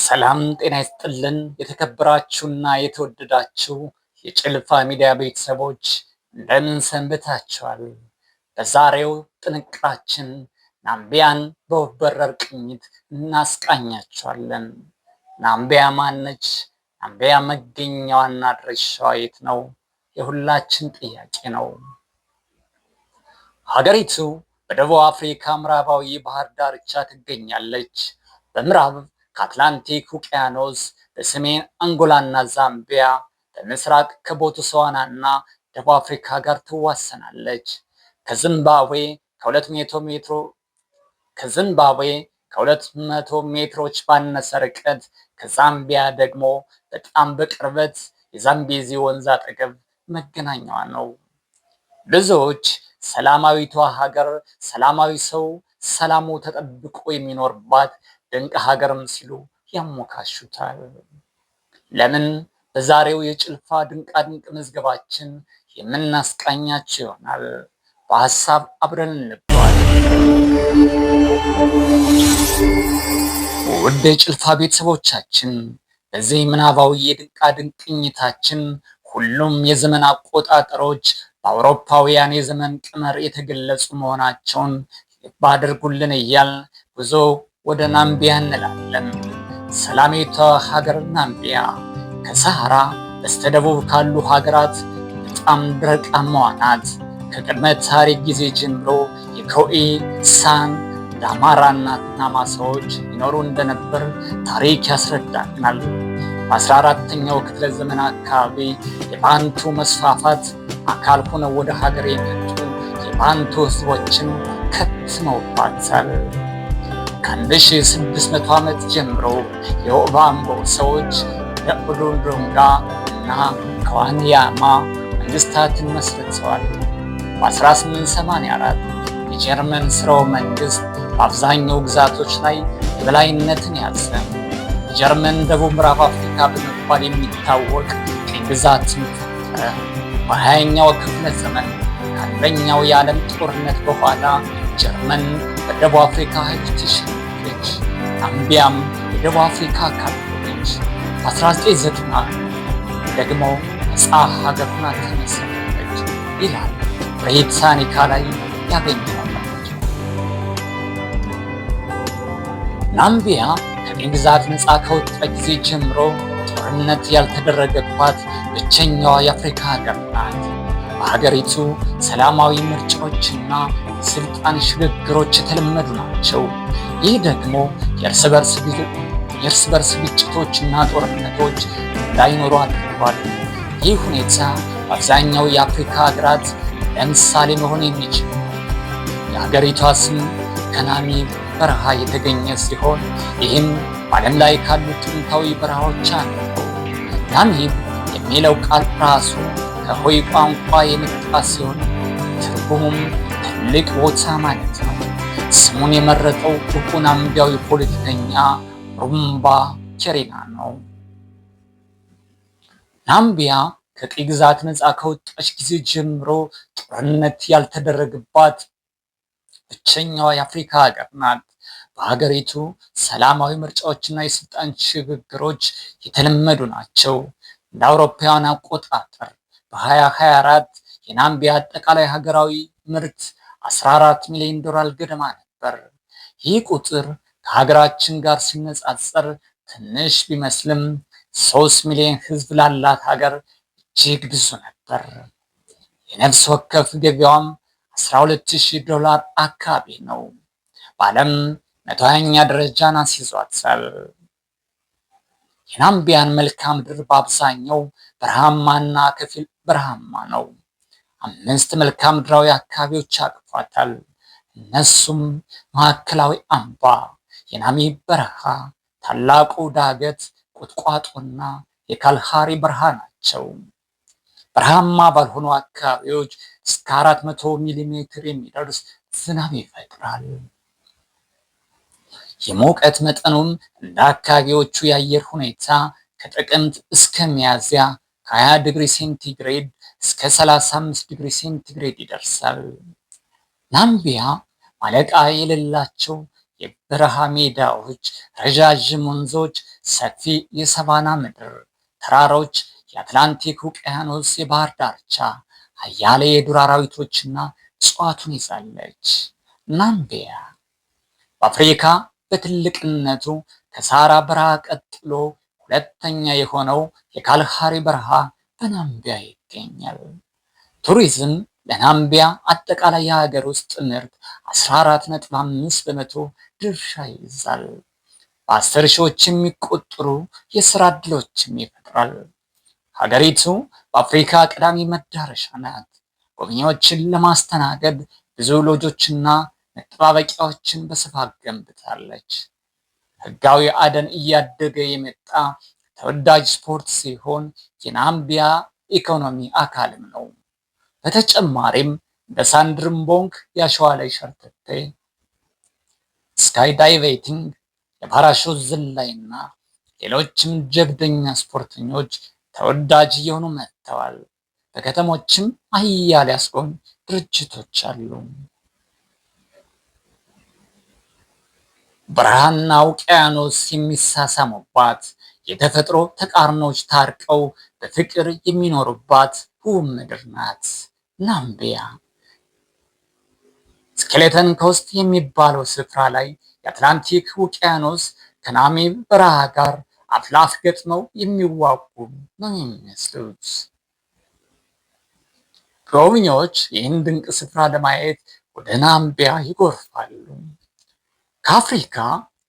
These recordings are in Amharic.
ሰላም ጤና ይስጥልን። የተከበራችሁና የተወደዳችሁ የጭልፋ ሚዲያ ቤተሰቦች እንደምን ሰንብታችኋል? በዛሬው ጥንቅራችን ናምቢያን በወፍ በረር ቅኝት እናስቃኛችኋለን። ናምቢያ ማነች? ናምቢያ መገኛዋና አድራሻዋ የት ነው? የሁላችን ጥያቄ ነው። ሀገሪቱ በደቡብ አፍሪካ ምዕራባዊ ባህር ዳርቻ ትገኛለች። በምዕራብ ከአትላንቲክ ውቅያኖስ፣ በሰሜን አንጎላና ዛምቢያ፣ በምስራቅ ከቦትስዋና እና ደቡብ አፍሪካ ጋር ትዋሰናለች። ከዚምባብዌ ከ200 ሜትሮች ባነሰ ርቀት፣ ከዛምቢያ ደግሞ በጣም በቅርበት የዛምቤዚ ወንዝ አጠገብ መገናኛዋ ነው። ብዙዎች ሰላማዊቷ ሀገር፣ ሰላማዊ ሰው ሰላሙ ተጠብቆ የሚኖርባት ድንቅ ሀገርም ሲሉ ያሞካሹታል። ለምን? በዛሬው የጭልፋ ድንቃድንቅ መዝገባችን የምናስቃኛቸው ይሆናል። በሀሳብ አብረን እንጓዝ። ውድ የጭልፋ ቤተሰቦቻችን በዚህ ምናባዊ የድንቃድንቅ ቅኝታችን ሁሉም የዘመን አቆጣጠሮች በአውሮፓውያን የዘመን ቀመር የተገለጹ መሆናቸውን ልብ አድርጉልን እያል ጉዞ ወደ ናምቢያ እንላለን። ሰላሚቷ ሀገር ናምቢያ ከሰሃራ በስተደቡብ ካሉ ሀገራት በጣም ደረቃማዋ ናት። ከቅድመ ታሪክ ጊዜ ጀምሮ የኮኢ፣ ሳን፣ ዳማራና ናማ ሰዎች ይኖሩ እንደነበር ታሪክ ያስረዳናል። በ14ኛው ክፍለ ዘመን አካባቢ የባንቱ መስፋፋት አካል ሆነው ወደ ሀገር የመጡ የባንቱ ህዝቦችን ከትመውባታል። ከ1600 ዓመት ጀምሮ የኦባምቦ ሰዎች በኡሉንዱንጋ እና ከዋንያማ መንግስታትን መስርተዋል። በ1884 የጀርመን ስርወ መንግስት በአብዛኛው ግዛቶች ላይ የበላይነትን ያዘ። ጀርመን ደቡብ ምዕራብ አፍሪካ በመባል የሚታወቅ ቅኝ ግዛትን ፈጠረ። በ20ኛው ክፍለ ዘመን ከአንደኛው የዓለም ጦርነት በኋላ ጀርመን በደቡብ አፍሪካ ኃይል ተሸነፈች። ናምቢያም የደቡብ አፍሪካ አካል ሆነች። በ1990 ደግሞ ነፃ ሀገር ሆና ተመሰረተች ይላል ብሪታኒካ ላይ ያገኘነው መረጃ። ናምቢያ ከቅኝ ግዛት ነፃ ከወጣ ጊዜ ጀምሮ ጦርነት ያልተደረገባት ብቸኛዋ የአፍሪካ ሀገር ናት። በሀገሪቱ ሰላማዊ ምርጫዎችና የስልጣን ሽግግሮች የተለመዱ ናቸው። ይህ ደግሞ የእርስ በርስ ግጭቶችና ጦርነቶች እንዳይኖሩ አድርጓል። ይህ ሁኔታ በአብዛኛው የአፍሪካ ሀገራት ለምሳሌ መሆን የሚችል የሀገሪቷ ስም ከናሚብ በረሃ የተገኘ ሲሆን ይህም በዓለም ላይ ካሉ ጥንታዊ በረሃዎች አንዱ ነው። ናሚብ የሚለው ቃል ራሱ ከሆይ ቋንቋ የመጣ ሲሆን ትርጉሙም ትልቅ ቦታ ማለት ነው። ስሙን የመረጠው ዕውቁ ናምቢያዊ ፖለቲከኛ ሩምባ ኪሪና ነው። ናምቢያ ከቅኝ ግዛት ነፃ ከወጣች ጊዜ ጀምሮ ጦርነት ያልተደረገባት ብቸኛዋ የአፍሪካ ሀገር ናት። በሀገሪቱ ሰላማዊ ምርጫዎችና የስልጣን ሽግግሮች የተለመዱ ናቸው። እንደ አውሮፓውያን አቆጣጠር በ2024 የናምቢያ አጠቃላይ ሀገራዊ ምርት $14 ሚሊዮን ገደማ ነበር። ይህ ቁጥር ከሀገራችን ጋር ሲነጻጸር ትንሽ ቢመስልም 3 ሚሊዮን ሕዝብ ላላት ሀገር እጅግ ብዙ ነበር። የነፍስ ወከፍ ገቢዋም $12,000 አካባቢ ነው። በዓለም 120ኛ ደረጃን አስይዟታል። የናምቢያን መልክዓ ምድር በአብዛኛው በረሃማና ከፊል በረሃማ ነው። 5 መልክዓ ምድራዊ አካባቢዎች አቅፏታል። እነሱም ማዕከላዊ አምባ፣ የናሚብ በረሃ፣ ታላቁ ዳገት፣ ቁጥቋጦና የካልሃሪ በረሃ ናቸው። በረሃማ ባልሆኑ አካባቢዎች እስከ 400 ሚሊ ሜትር የሚደርስ ዝናብ ይፈጥራል። የሙቀት መጠኑም እንደ አካባቢዎቹ የአየር ሁኔታ ከጥቅምት እስከ ሚያዝያ ከ20 ዲግሪ ሴንቲግሬድ እስከ 35 ዲግሪ ሴንቲግሬድ ይደርሳል። ናምቢያ ማለቂያ የሌላቸው የበረሃ ሜዳዎች፣ ረዣዥም ወንዞች፣ ሰፊ የሰቫና ምድር፣ ተራሮች፣ የአትላንቲክ ውቅያኖስ የባህር ዳርቻ፣ አያሌ የዱር አራዊቶችና እጽዋቱን ይዛለች። ናምቢያ በአፍሪካ በትልቅነቱ ከሳራ በረሃ ቀጥሎ ሁለተኛ የሆነው የካልሃሪ በረሃ በናምቢያ ይገኛል። ቱሪዝም ለናምቢያ አጠቃላይ የሀገር ውስጥ ምርት 14.5 በመቶ ድርሻ ይይዛል። በ10 ሺዎች የሚቆጠሩ የሥራ ዕድሎችም ይፈጥራል። ሀገሪቱ በአፍሪካ ቀዳሚ መዳረሻ ናት። ጎብኚዎችን ለማስተናገድ ብዙ ሎጆችና መጠባበቂያዎችን በስፋት ገንብታለች። ህጋዊ አደን እያደገ የመጣ ተወዳጅ ስፖርት ሲሆን የናምቢያ ኢኮኖሚ አካልም ነው። በተጨማሪም እንደ ሳንድርምቦንግ የአሸዋ ላይ ሸርተቴ፣ ስካይ ዳይቬቲንግ፣ የፓራሹት ዝላይና ሌሎችም ጀብደኛ ስፖርተኞች ተወዳጅ እየሆኑ መጥተዋል። በከተሞችም አያሌ አስጎብኚ ድርጅቶች አሉ። በረሃና ውቅያኖስ የሚሳሳሙባት፣ የተፈጥሮ ተቃርኖች ታርቀው በፍቅር የሚኖሩባት ውብ ምድር ናት ናምቢያ። ስኬሌተን ኮስት የሚባለው ስፍራ ላይ የአትላንቲክ ውቅያኖስ ከናሚብ በረሃ ጋር አፍ ለአፍ ገጥመው የሚዋጉ ነው የሚመስሉት። ጎብኚዎች ይህን ድንቅ ስፍራ ለማየት ወደ ናምቢያ ይጎርፋሉ። ከአፍሪካ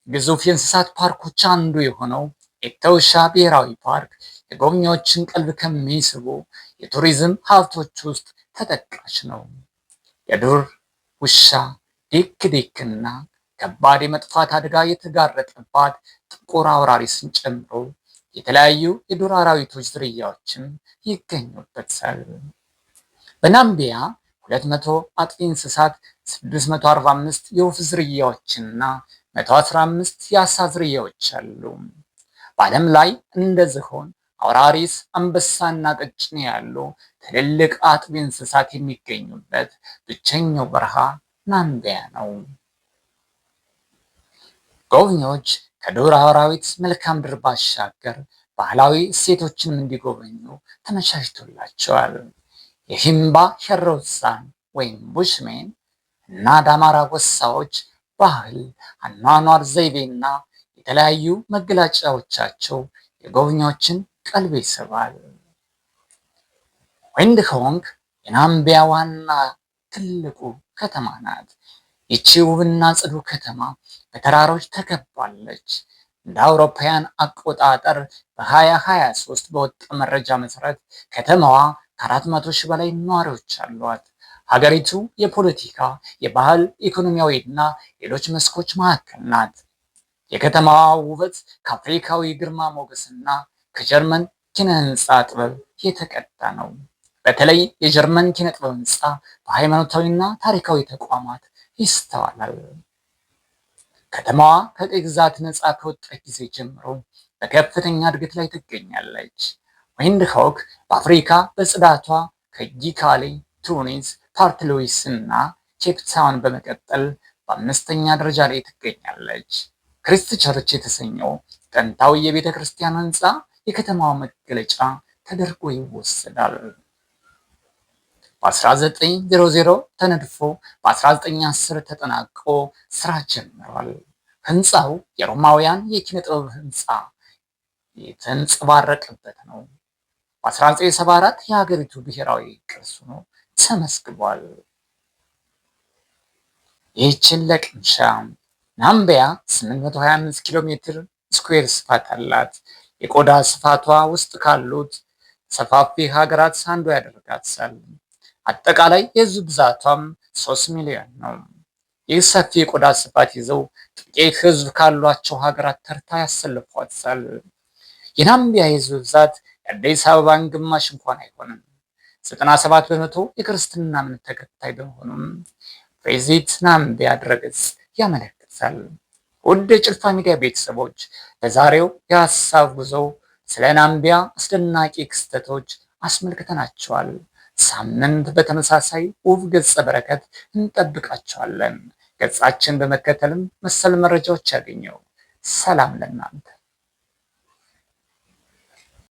ግዙፍ የእንስሳት ፓርኮች አንዱ የሆነው ኤቶሻ ብሔራዊ ፓርክ የጎብኚዎችን ቀልብ ከሚስቡ የቱሪዝም ሀብቶች ውስጥ ተጠቃሽ ነው። የዱር ውሻ ዲክ ዲክና ከባድ የመጥፋት አደጋ የተጋረጠባት ጥቁር አውራሪስን ጨምሮ የተለያዩ የዱር አራዊቶች ዝርያዎችም ይገኙበታል። በናምቢያ 200 አጥቢ እንስሳት፣ 645 የወፍ ዝርያዎችና 115 የአሳ ዝርያዎች አሉ። በዓለም ላይ እንደ ዝሆን፣ አውራሪስ፣ አንበሳና ቀጭኔ ያሉ ትልልቅ አጥቢ እንስሳት የሚገኙበት ብቸኛው በረሃ ናምቢያ ነው። ጎብኚዎች ከዱር አራዊት መልክዓ ምድር ባሻገር ባህላዊ እሴቶችንም እንዲጎበኙ ተመቻችቶላቸዋል። የሂምባ ሸሮሳን ወይም ቡሽሜን እና ዳማራ ጎሳዎች ባህል፣ አኗኗር ዘይቤና የተለያዩ መገለጫዎቻቸው የጎብኚዎችን ቀልብ ይስባል። ዊንድሆክ የናምቢያ ዋና ትልቁ ከተማ ናት። ይቺ ውብና ጽዱ ከተማ በተራሮች ተከባለች። እንደ አውሮፓውያን አቆጣጠር በ2023 በወጣ መረጃ መሰረት ከተማዋ ከ400 ሺህ በላይ ነዋሪዎች አሏት። ሀገሪቱ የፖለቲካ፣ የባህል፣ ኢኮኖሚያዊና ሌሎች መስኮች ማዕከል ናት። የከተማዋ ውበት ከአፍሪካዊ ግርማ ሞገስና ከጀርመን ኪነ ህንፃ ጥበብ የተቀዳ ነው። በተለይ የጀርመን ኪነ ጥበብ ህንፃ በሃይማኖታዊና ታሪካዊ ተቋማት ይስተዋላል። ከተማዋ ከቅኝ ግዛት ነፃ ከወጣች ጊዜ ጀምሮ በከፍተኛ እድገት ላይ ትገኛለች። ዊንድሆክ በአፍሪካ በጽዳቷ ከኪጋሊ፣ ቱኒስ፣ ፖርት ሉዊስ እና ኬፕ ታውን በመቀጠል በአምስተኛ ደረጃ ላይ ትገኛለች። ክሪስት ቸርች የተሰኘው ጥንታዊ የቤተ ክርስቲያን ህንፃ የከተማዋ መገለጫ ተደርጎ ይወሰዳል። በ1900 ተነድፎ በ1910 ተጠናቆ ስራ ጀምሯል። ህንፃው የሮማውያን የኪነ ጥበብ ህንፃ የተንጸባረቀበት ነው። በ1974 የሀገሪቱ ብሔራዊ ቅርስ ሆኖ ተመዝግቧል። ይህችን ለቅምሻ ናምቢያ 825 ኪሎ ሜትር ስኩዌር ስፋት አላት። የቆዳ ስፋቷ ውስጥ ካሉት ሰፋፊ ሀገራት አንዷ ያደርጋታል። አጠቃላይ የህዝብ ብዛቷም 3 ሚሊዮን ነው። ይህ ሰፊ የቆዳ ስፋት ይዘው ጥቂት ህዝብ ካሏቸው ሀገራት ተርታ ያሰልፏታል። የናምቢያ የህዝብ ብዛት የአዲስ አበባን ግማሽ እንኳን አይሆንም። 97 በመቶ የክርስትና እምነት ተከታይ በመሆኑም ቪዚት ናምቢያ ድረገጽ ያመለክታል። ውድ የጭልፋ ሚዲያ ቤተሰቦች በዛሬው የሀሳብ ጉዞ ስለ ናምቢያ አስደናቂ ክስተቶች አስመልክተናቸዋል። ሳምንት በተመሳሳይ ውብ ገጸ በረከት እንጠብቃቸዋለን። ገጻችን በመከተልም መሰል መረጃዎች ያገኘው። ሰላም ለእናንተ።